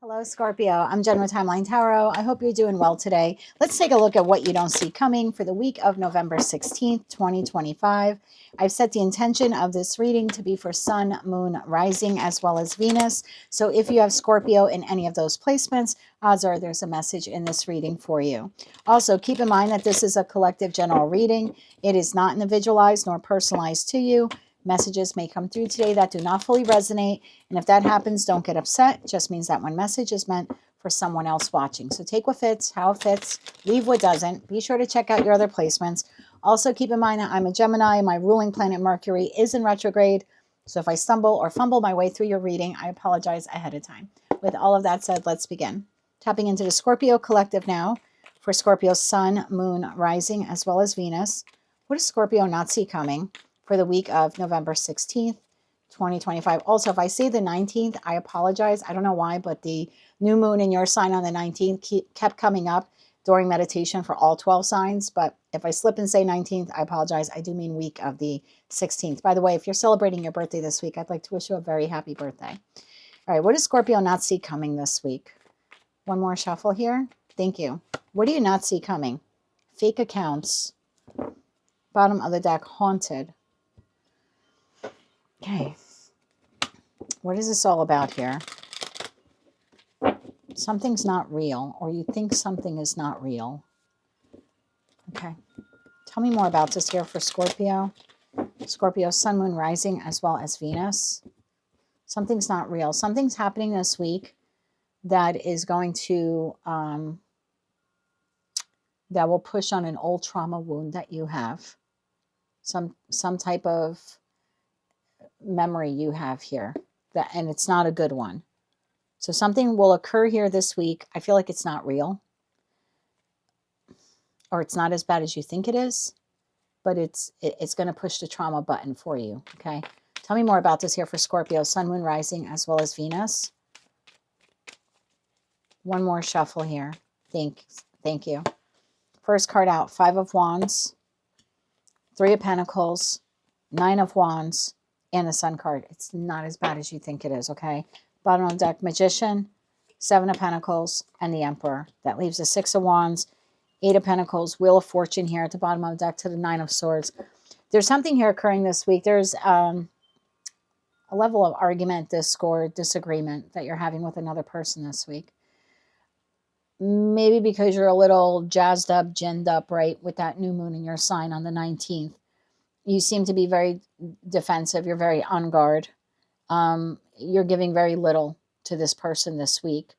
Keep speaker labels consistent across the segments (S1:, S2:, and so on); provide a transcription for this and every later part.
S1: Hello, Scorpio. I'm Jen with Timeline Tarot. I hope you're doing well today. Let's take a look at what you don't see coming for the week of November 16th, 2025. I've set the intention of this reading to be for Sun, Moon, Rising, as well as Venus. So if you have Scorpio in any of those placements, odds are there's a message in this reading for you. Also, keep in mind that this is a collective general reading. It is not individualized nor personalized to you. Messages may come through today that do not fully resonate. And if that happens, don't get upset. It just means that one message is meant for someone else watching. So take what fits, how it fits, leave what doesn't. Be sure to check out your other placements. Also keep in mind that I'm a Gemini. My ruling planet Mercury is in retrograde. So if I stumble or fumble my way through your reading, I apologize ahead of time. With all of that said, let's begin. Tapping into the Scorpio collective now for Scorpio's Sun, Moon, Rising, as well as Venus. What does Scorpio not see coming for the week of November 16th, 2025. Also, if I say the 19th, I apologize. I don't know why, but the new moon in your sign on the 19th kept coming up during meditation for all 12 signs. But if I slip and say 19th, I apologize. I do mean week of the 16th. By the way, if you're celebrating your birthday this week, I'd like to wish you a very happy birthday. All right, what does Scorpio not see coming this week? One more shuffle here. Thank you. What do you not see coming? Fake accounts. Bottom of the deck, haunted. Okay, what is this all about here? Something's not real, or you think something is not real. Okay, tell me more about this here for Scorpio. Scorpio, Sun, Moon, Rising, as well as Venus. Something's not real. Something's happening this week that is going to, that will push on an old trauma wound that you have. Some type of memory you have here, and it's not a good one. So something will occur here this week. I feel like it's not real, or it's not as bad as you think it is, but it's going to push the trauma button for you. Okay, tell me more about this here for Scorpio, Sun, Moon, Rising, as well as Venus. One more shuffle here. Thank you. First card out, Five of Wands, Three of Pentacles, Nine of Wands, and the Sun card. It's not as bad as you think it is, okay? Bottom of the deck, Magician, Seven of Pentacles, and the Emperor. That leaves the Six of Wands, Eight of Pentacles, Wheel of Fortune here at the bottom of the deck to the Nine of Swords. There's something here occurring this week. There's a level of argument, discord, disagreement that you're having with another person this week. Maybe because you're a little jazzed up, ginned up, right, with that new moon in your sign on the 19th. You seem to be very defensive. You're very on guard. You're giving very little to this person this week.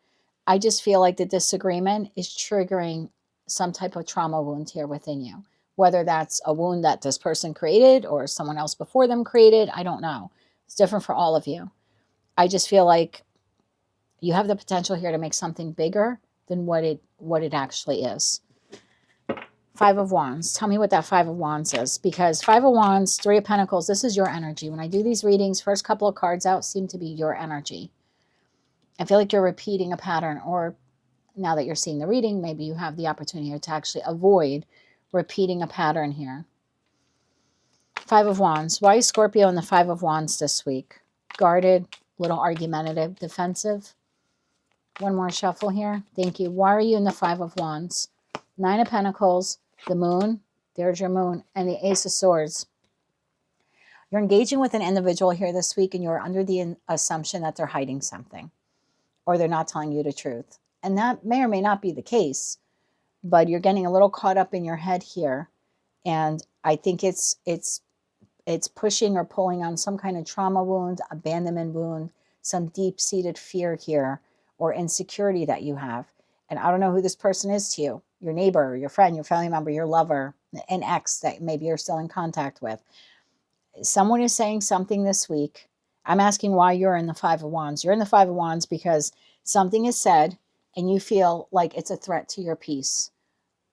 S1: I just feel like the disagreement is triggering some type of trauma wound here within you. Whether that's a wound that this person created or someone else before them created, I don't know. It's different for all of you. I just feel like you have the potential here to make something bigger than what it actually is. Five of Wands. Tell me what that Five of Wands is. Because Five of Wands, Three of Pentacles, this is your energy. When I do these readings, first couple of cards out seem to be your energy. I feel like you're repeating a pattern, or now that you're seeing the reading, maybe you have the opportunity to actually avoid repeating a pattern here. Five of Wands. Why is Scorpio in the Five of Wands this week? Guarded, little argumentative, defensive. One more shuffle here. Thank you. Why are you in the Five of Wands? Nine of Pentacles, the Moon, there's your Moon, and the Ace of Swords. You're engaging with an individual here this week, and you're under the assumption that they're hiding something, or they're not telling you the truth. And that may or may not be the case, but you're getting a little caught up in your head here. And I think it's pushing or pulling on some kind of trauma wound, abandonment wound, some deep-seated fear here, or insecurity that you have. And I don't know who this person is to you. Your neighbor, your friend, your family member, your lover, an ex that maybe you're still in contact with. Someone is saying something this week. I'm asking why you're in the Five of Wands. You're in the Five of Wands because something is said and you feel like it's a threat to your peace,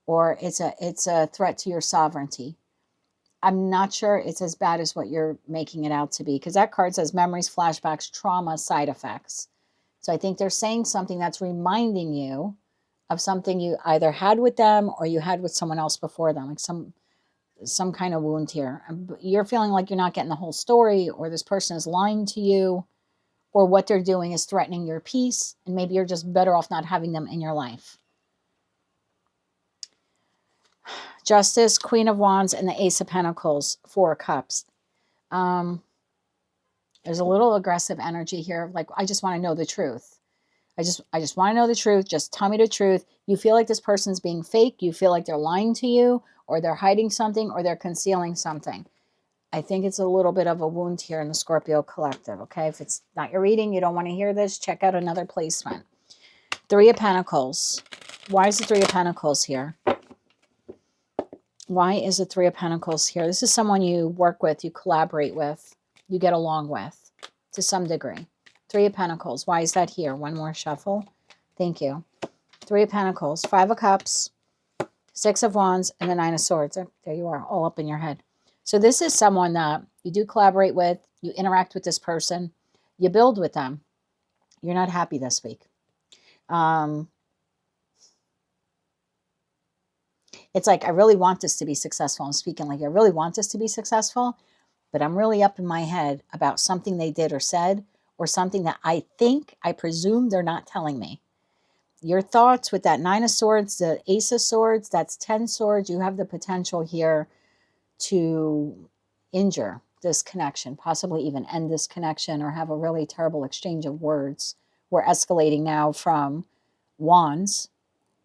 S1: or it's a threat to your sovereignty. I'm not sure it's as bad as what you're making it out to be, because that card says memories, flashbacks, trauma, side effects. So I think they're saying something that's reminding you of something you either had with them or you had with someone else before them, like some kind of wound here. You're feeling like you're not getting the whole story, or this person is lying to you, or what they're doing is threatening your peace, and maybe you're just better off not having them in your life. Justice, Queen of Wands, and the Ace of Pentacles, Four of Cups. There's a little aggressive energy here. Like, I just want to know the truth. I just want to know the truth. Just tell me the truth. You feel like this person's being fake. You feel like they're lying to you, or they're hiding something, or they're concealing something. I think it's a little bit of a wound here in the Scorpio collective, okay? If it's not your reading, you don't want to hear this, check out another placement. Three of Pentacles. Why is the Three of Pentacles here? Why is the Three of Pentacles here? This is someone you work with, you collaborate with, you get along with to some degree. Three of Pentacles. Why is that here? One more shuffle. Thank you. Three of Pentacles. Five of Cups. Six of Wands. And the Nine of Swords. There you are, all up in your head. So this is someone that you do collaborate with. You interact with this person. You build with them. You're not happy this week. It's like, I really want this to be successful. I'm speaking like I really want this to be successful, but I'm really up in my head about something they did or said, or something that I presume they're not telling me. Your thoughts with that Nine of Swords, the Ace of Swords, that's 10 swords. You have the potential here to injure this connection, possibly even end this connection, or have a really terrible exchange of words. We're escalating now from wands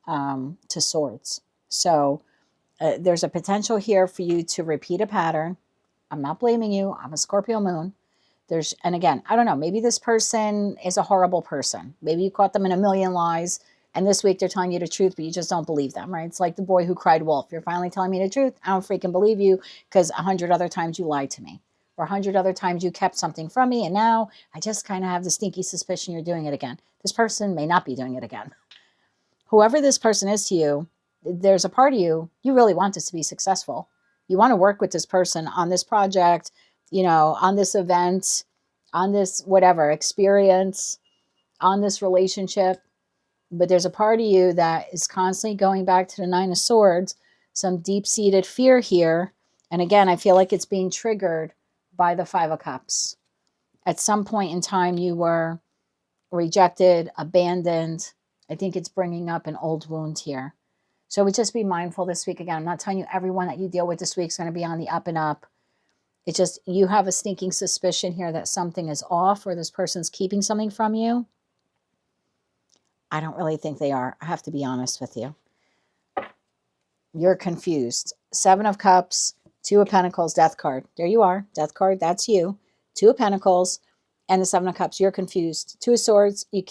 S1: to swords. So there's a potential here for you to repeat a pattern. I'm not blaming you. I'm a Scorpio moon. And again, I don't know, maybe this person is a horrible person. Maybe you caught them in a million lies, and this week they're telling you the truth, but you just don't believe them, right? It's like the boy who cried wolf. You're finally telling me the truth. I don't freaking believe you, because 100 other times you lied to me, or 100 other times you kept something from me, and now I just kind of have the sneaky suspicion you're doing it again. This person may not be doing it again. Whoever this person is to you, there's a part of you really want this to be successful. You want to work with this person on this project, on this event, on this whatever experience, on this relationship. But there's a part of you that is constantly going back to the Nine of Swords, some deep-seated fear here. And again, I feel like it's being triggered by the Five of Cups. At some point in time, you were rejected, abandoned. I think it's bringing up an old wound here. So just be mindful this week. Again, I'm not telling you everyone that you deal with this week is going to be on the up and up. It's just, you have a sneaking suspicion here that something is off, or this person's keeping something from you. I don't really think they are. I have to be honest with you. You're confused. Seven of Cups, Two of Pentacles, Death card. There you are. Death card, that's you. Two of Pentacles and the Seven of Cups. You're confused. Two of Swords, you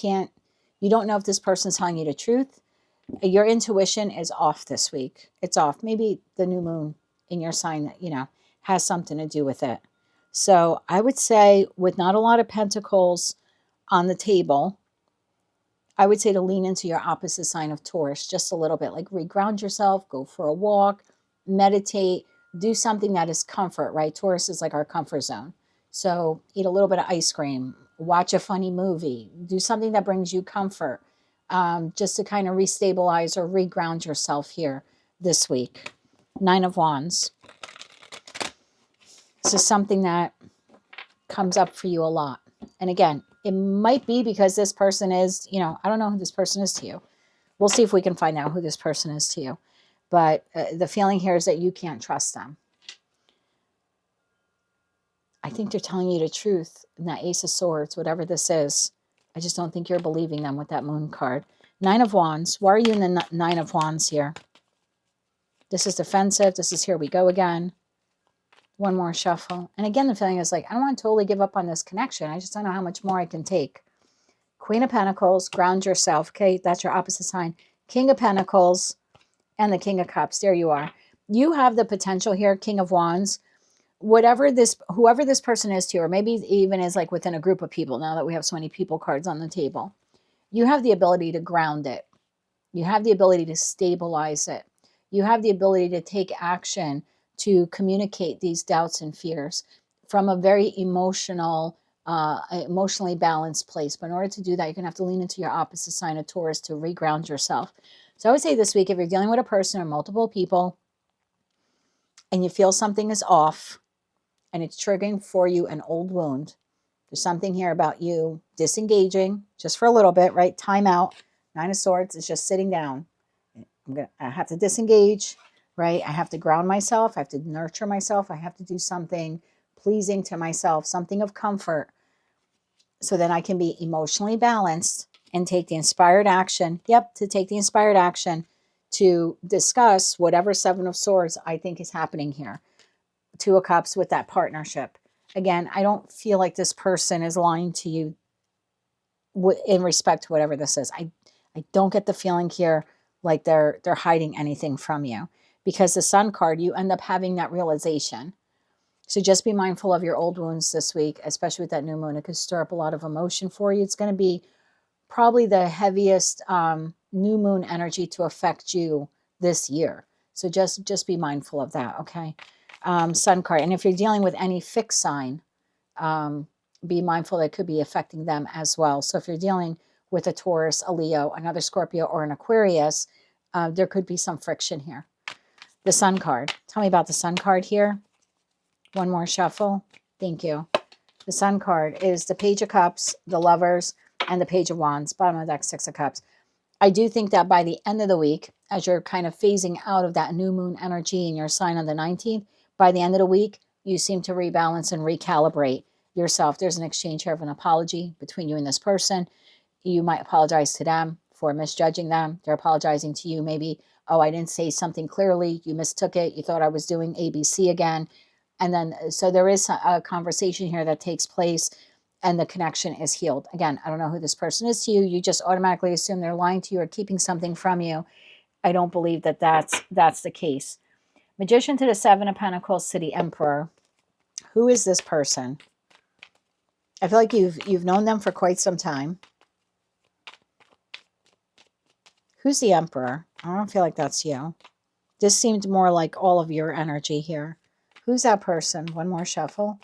S1: don't know if this person's telling you the truth. Your intuition is off this week. It's off. Maybe the new moon in your sign that, has something to do with it. So I would say, with not a lot of pentacles on the table, I would say to lean into your opposite sign of Taurus just a little bit. Like, reground yourself, go for a walk, meditate, do something that is comfort, right? Taurus is like our comfort zone. So eat a little bit of ice cream, watch a funny movie, do something that brings you comfort. Just to kind of restabilize or reground yourself here this week. Nine of Wands. This is something that comes up for you a lot. And again, it might be because this person is, I don't know who this person is to you. We'll see if we can find out who this person is to you. But the feeling here is that you can't trust them. I think they're telling you the truth. And that Ace of Swords, whatever this is, I just don't think you're believing them with that Moon card. Nine of Wands. Why are you in the Nine of Wands here? This is defensive. This is here we go again. One more shuffle. And again, the feeling is like, I don't want to totally give up on this connection. I just don't know how much more I can take. Queen of Pentacles. Ground yourself. Okay, that's your opposite sign. King of Pentacles and the King of Cups. There you are. You have the potential here, King of Wands. Whoever this person is to you, or maybe even is like within a group of people, now that we have so many people cards on the table, you have the ability to ground it. You have the ability to stabilize it. You have the ability to take action to communicate these doubts and fears from a very emotionally balanced place. But in order to do that, you're going to have to lean into your opposite sign of Taurus to reground yourself. So I would say this week, if you're dealing with a person or multiple people and you feel something is off and it's triggering for you an old wound, There's something here about you disengaging just for a little bit, right? Time out. Nine of Swords is just sitting down. I have to disengage, right? I have to ground myself. I have to nurture myself. I have to do something pleasing to myself, something of comfort, so then I can be emotionally balanced and take the inspired action. Yep, to take the inspired action to discuss whatever Seven of Swords I think is happening here. Two of Cups with that partnership. Again, I don't feel like this person is lying to you in respect to whatever this is. I don't get the feeling here like they're hiding anything from you, because the Sun card, you end up having that realization. So just be mindful of your old wounds this week, especially with that new moon. It could stir up a lot of emotion for you. It's going to be probably the heaviest new moon energy to affect you this year. So just be mindful of that, okay? Sun card. And if you're dealing with any fixed sign, be mindful that it could be affecting them as well. So if you're dealing with a Taurus, a Leo, another Scorpio, or an Aquarius, there could be some friction here. The Sun card. Tell me about the Sun card here. One more shuffle. Thank you. The Sun card is the Page of Cups, the Lovers, and the Page of Wands. Bottom of the deck, Six of Cups. I do think that by the end of the week, as you're kind of phasing out of that new moon energy in your sign on the 19th, by the end of the week, you seem to rebalance and recalibrate yourself. There's an exchange here of an apology between you and this person. You might apologize to them for misjudging them. They're apologizing to you. Maybe, oh, I didn't say something clearly. You mistook it. You thought I was doing ABC again. And then, so there is a conversation here that takes place and the connection is healed. Again, I don't know who this person is to you. You just automatically assume they're lying to you or keeping something from you. I don't believe that that's the case. Magician to the Seven of Pentacles to the Emperor. Who is this person? I feel like you've known them for quite some time. Who's the Emperor? I don't feel like that's you. This seemed more like all of your energy here. Who's that person? One more shuffle.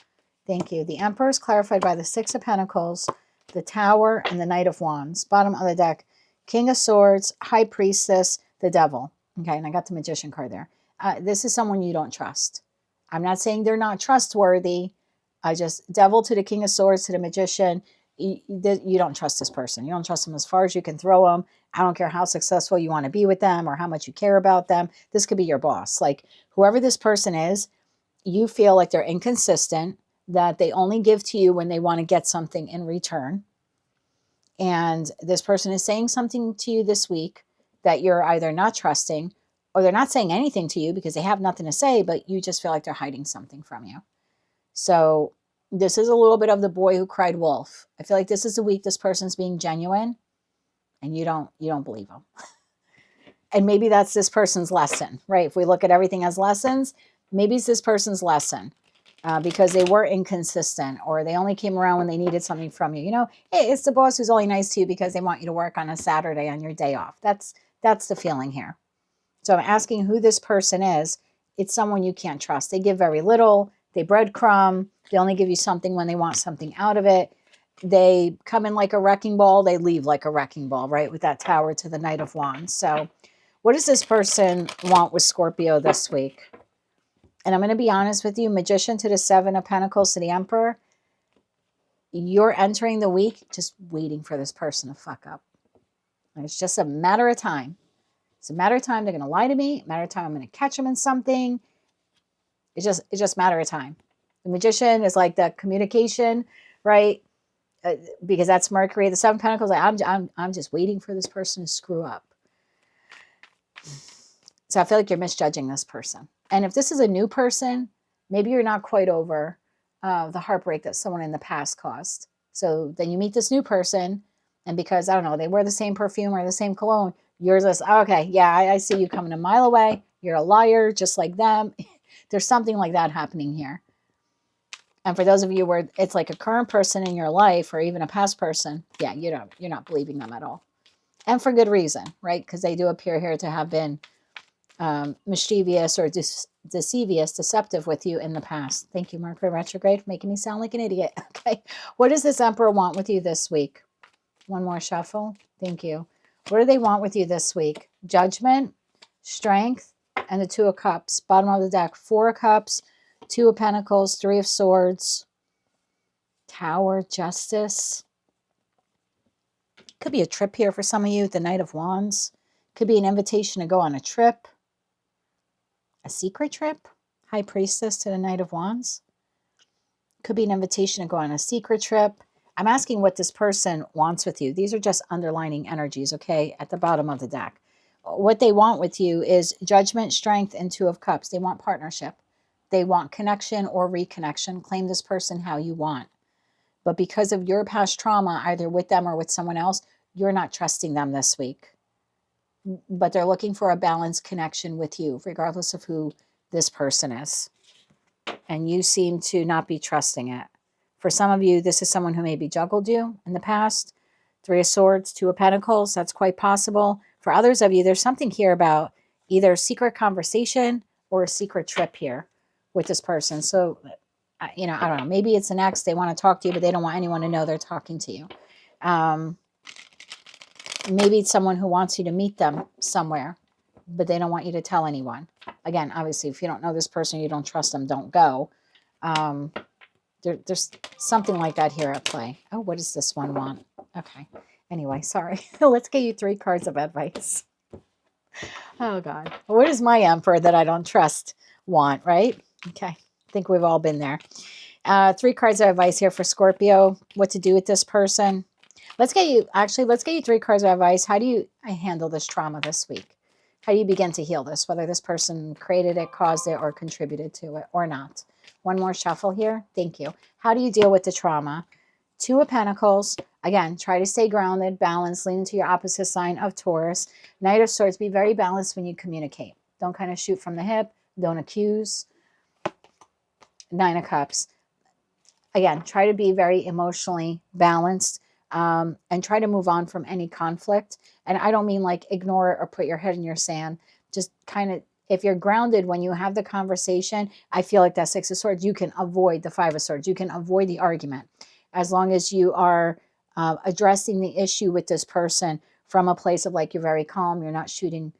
S1: Thank you. The Emperor is clarified by the Six of Pentacles, the Tower, and the Knight of Wands. Bottom of the deck, King of Swords, High Priestess, the Devil. Okay, and I got the Magician card there. This is someone you don't trust. I'm not saying they're not trustworthy. Devil to the King of Swords to the Magician. You don't trust this person. You don't trust them as far as you can throw them. I don't care how successful you want to be with them or how much you care about them. This could be your boss. Like, whoever this person is, you feel like they're inconsistent, that they only give to you when they want to get something in return. And this person is saying something to you this week that you're either not trusting, or they're not saying anything to you because they have nothing to say, but you just feel like they're hiding something from you. So this is a little bit of the boy who cried wolf. I feel like this is the week this person's being genuine and you don't believe them. And maybe that's this person's lesson, right? If we look at everything as lessons, maybe it's this person's lesson because they were inconsistent, or they only came around when they needed something from you. You know, hey, it's the boss who's only nice to you because they want you to work on a Saturday on your day off. That's the feeling here. So I'm asking who this person is. It's someone you can't trust. They give very little. They breadcrumb. They only give you something when they want something out of it. They come in like a wrecking ball. They leave like a wrecking ball, right? With that Tower to the Knight of Wands. So what does this person want with Scorpio this week? And I'm going to be honest with you, Magician to the Seven of Pentacles to the Emperor. You're entering the week just waiting for this person to fuck up. And it's just a matter of time. It's a matter of time they're going to lie to me. A matter of time I'm going to catch them in something. It's just a matter of time. The Magician is like the communication, right? Because that's Mercury. The Seven of Pentacles, like, I'm just waiting for this person to screw up. So I feel like you're misjudging this person. And if this is a new person, maybe you're not quite over the heartbreak that someone in the past caused. So then you meet this new person, and because, I don't know, they wear the same perfume or the same cologne, you're just, okay, yeah, I see you coming a mile away. You're a liar, just like them. There's something like that happening here. And for those of you where it's like a current person in your life or even a past person, yeah, you're not believing them at all. And for good reason, right? Because they do appear here to have been mischievous or deceptive with you in the past. Thank you, Mercury retrograde, for making me sound like an idiot. Okay. What does this Emperor want with you this week? One more shuffle. Thank you. What do they want with you this week? Judgment, strength, and the Two of Cups. Bottom of the deck, Four of Cups, Two of Pentacles, Three of Swords, Tower, Justice. Could be a trip here for some of you. The Knight of Wands. Could be an invitation to go on a trip. A secret trip. High Priestess to the Knight of Wands. Could be an invitation to go on a secret trip. I'm asking what this person wants with you. These are just underlining energies, okay, at the bottom of the deck. What they want with you is Judgment, Strength, and Two of Cups. They want partnership. They want connection or reconnection. Claim this person how you want. But because of your past trauma, either with them or with someone else, you're not trusting them this week. But they're looking for a balanced connection with you, regardless of who this person is. And you seem to not be trusting it. For some of you, this is someone who maybe juggled you in the past. Three of Swords, Two of Pentacles, that's quite possible. For others of you, there's something here about either a secret conversation or a secret trip here with this person. So, you know, I don't know. Maybe it's an ex. They want to talk to you, but they don't want anyone to know they're talking to you. Maybe it's someone who wants you to meet them somewhere, but they don't want you to tell anyone. Again, obviously, if you don't know this person, you don't trust them, don't go. There's something like that here at play. Oh, what does this one want? Okay. Anyway, sorry. Let's get you 3 cards of advice. Oh, God. What does my Emperor that I don't trust want, right? Okay. I think we've all been there. 3 cards of advice here for Scorpio. What to do with this person. Let's get you 3 cards of advice. How do you handle this trauma this week? How do you begin to heal this? Whether this person created it, caused it, or contributed to it or not. One more shuffle here. Thank you. How do you deal with the trauma? 2 of Pentacles. Again, try to stay grounded, balanced, lean into your opposite sign of Taurus. Knight of Swords. Be very balanced when you communicate. Don't kind of shoot from the hip. Don't accuse. 9 of Cups. Again, try to be very emotionally balanced and try to move on from any conflict. And I don't mean like ignore it or put your head in your sand. Just kind of, if you're grounded when you have the conversation, I feel like that 6 of Swords, you can avoid the 5 of Swords. You can avoid the argument as long as you are addressing the issue with this person from a place of like you're very calm. You're not shooting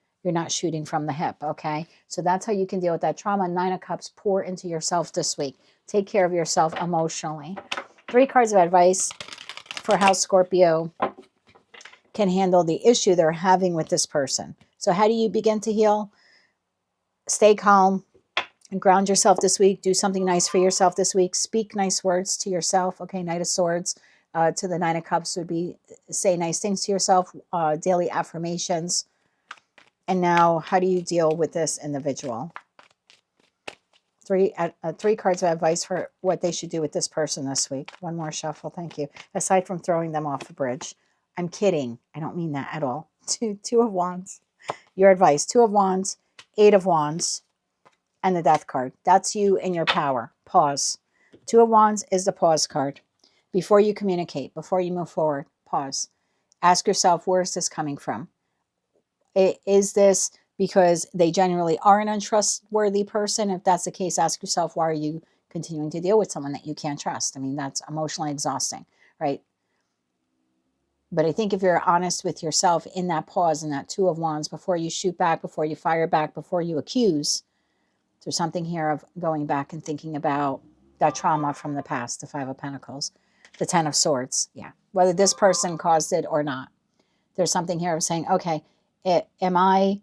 S1: from the hip. Okay, so that's how you can deal with that trauma. 9 of Cups. Pour into yourself this week. Take care of yourself emotionally. 3 cards of advice for how Scorpio can handle the issue they're having with this person. So how do you begin to heal? Stay calm and ground yourself this week. Do something nice for yourself this week. Speak nice words to yourself. Okay, Knight of Swords to the 9 of Cups would be say nice things to yourself, daily affirmations. And now, how do you deal with this individual? 3 cards of advice for what they should do with this person this week. One more shuffle. Thank you. Aside from throwing them off the bridge. I'm kidding. I don't mean that at all. 2 of Wands. Your advice. 2 of Wands, 8 of Wands, and the Death card. That's you and your power. Pause. 2 of Wands is the pause card. Before you communicate, before you move forward, pause. Ask yourself, where is this coming from? Is this because they genuinely are an untrustworthy person? If that's the case, ask yourself, why are you continuing to deal with someone that you can't trust? I mean, that's emotionally exhausting, right? But I think if you're honest with yourself in that pause, in that 2 of Wands, before you shoot back, before you fire back, before you accuse, there's something here of going back and thinking about that trauma from the past, the 5 of Pentacles, the 10 of Swords. Yeah, whether this person caused it or not. There's something here of saying, okay, am I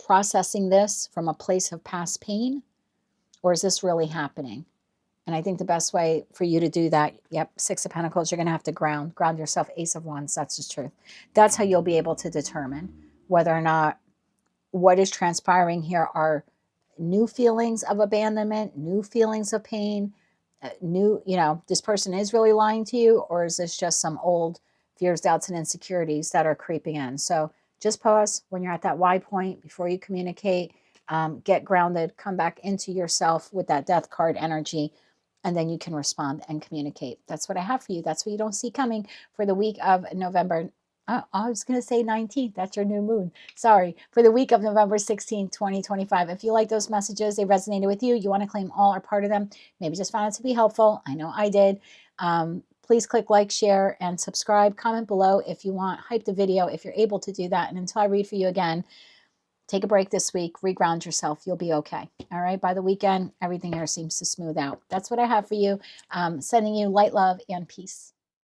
S1: processing this from a place of past pain, or is this really happening? And I think the best way for you to do that, 6 of Pentacles, you're going to have to ground yourself. Ace of Wands, that's the truth. That's how you'll be able to determine whether or not what is transpiring here are new feelings of abandonment, new feelings of pain, this person is really lying to you, or is this just some old fears, doubts, and insecurities that are creeping in? So just pause when you're at that Y point before you communicate. Get grounded, come back into yourself with that Death card energy, and then you can respond and communicate. That's what I have for you. That's what you don't see coming for the week of November. I was going to say 19th. That's your new moon. Sorry. For the week of November 16th, 2025. If you like those messages, they resonated with you, you want to claim all or part of them, maybe just found it to be helpful. I know I did. Please click like, share, and subscribe. Comment below if you want. Hype the video if you're able to do that. And until I read for you again, take a break this week, reground yourself. You'll be okay. All right. By the weekend, everything here seems to smooth out. That's what I have for you. Sending you light, love, and peace.